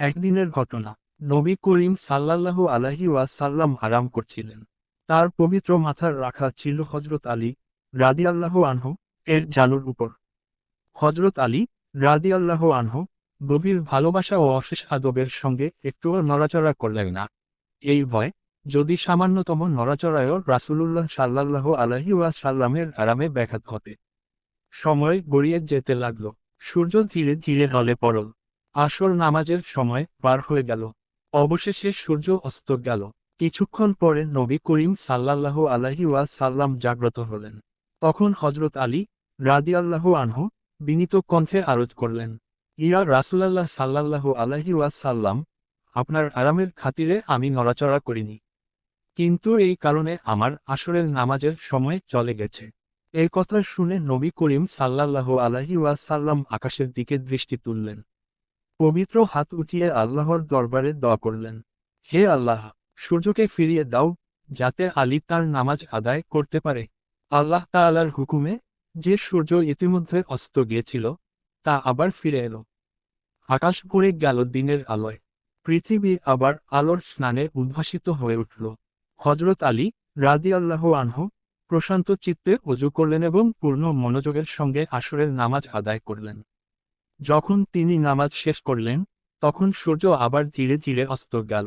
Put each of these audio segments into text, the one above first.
একদিনের ঘটনা। নবী করিম সাল্লাল্লাহু আলাইহি ওয়াসাল্লাম আরাম করছিলেন। তার পবিত্র মাথার রাখা ছিল হযরত আলী রাদিয়াল্লাহু আনহু এর জানুর উপর। হযরত আলী রাদিয়াল্লাহু আনহু গভীর ভালোবাসা ও অশেষ আদবের সঙ্গে একটুও নড়াচড়া করলেন না। এই ভয়, যদি সামান্যতম নড়াচড়ায়ও রাসূলুল্লাহ সাল্লাল্লাহু আলাইহি ওয়াসাল্লামের আরামে ব্যাঘাত ঘটে। সময় গড়িয়ে যেতে লাগল। সূর্য ধীরে ধীরে ঢলে পড়ল। আসর নামাজের সময় পার হয়ে গেল। অবশেষে সূর্য অস্ত গেল। কিছুক্ষণ পরে নবী করিম সাল্লাল্লাহু আলাইহি ওয়াসাল্লাম জাগ্রত হলেন। তখন হযরত আলী রাদিয়াল্লাহু আনহু বিনীত কণ্ঠে আরজ করলেন, ইয়া রাসূলুল্লাহ সাল্লাল্লাহু আলাইহি ওয়াসাল্লাম, আপনার আরামের খাতিরে আমি নড়াচড়া করিনি। কিন্তু এই কারণে আমার আসরের নামাজের সময় চলে গেছে। এই কথা শুনে নবী করিম সাল্লাল্লাহু আলাইহি ওয়াসাল্লাম আকাশের দিকে দৃষ্টি তুললেন। পবিত্র হাত উঠিয়ে আল্লাহর দরবারে দোয়া করলেন, হে আল্লাহ, সূর্যকে ফিরিয়ে দাও, যাতে আলী তার নামাজ আদায় করতে পারে। আল্লাহ তাআলার হুকুমে যে সূর্য ইতিমধ্যে অস্ত গিয়েছিল তা আবার ফিরে এলো। আকাশ ভরে গেল দিনের আলোয়। পৃথিবী আবার আলোর স্নানে উদ্ভাসিত হয়ে উঠল। হযরত আলী রাদিয়াল্লাহু আনহু প্রশান্ত চিত্তে ওযু করলেন এবং পূর্ণ মনোযোগের সঙ্গে আসরের নামাজ আদায় করলেন। যখন তিনি নামাজ শেষ করলেন, তখন সূর্য আবার ধীরে ধীরে অস্ত গেল।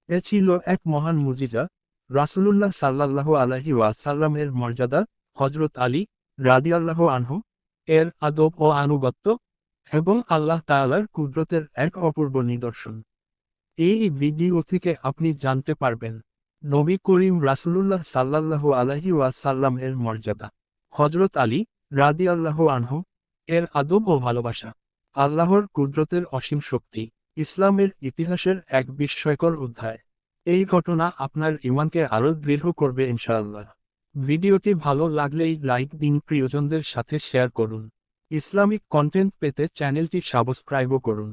এ ছিল এক মহান মুজিজা, রাসূলুল্লাহ সাল্লাল্লাহু আলাইহি ওয়াসাল্লামের মর্যাদা, হযরত আলী রাদিয়াল্লাহু আনহু এর আদব ও আনুগত্য, এবং আল্লাহ তাআলার কুদরতের এক অপূর্ব নিদর্শন। এই ভিডিও থেকে আপনি জানতে পারবেন নবী করিম রাসূলুল্লাহ সাল্লাল্লাহু আলাইহি ওয়াসাল্লাম এর মর্যাদা, হযরত আলী রাদিয়াল্লাহু আনহু এর আদব ও ভালোবাসা, আল্লাহর কুদরতের অসীম শক্তি, ইসলামের ইতিহাসের এক বিস্ময়কর অধ্যায়। এই ঘটনা আপনার ঈমানকে আরও দৃঢ় করবে ইনশাআল্লাহ। ভিডিওটি ভালো লাগলেই লাইক দিন, প্রিয়জনদের সাথে শেয়ার করুন। ইসলামিক কন্টেন্ট পেতে চ্যানেলটি সাবস্ক্রাইবও করুন।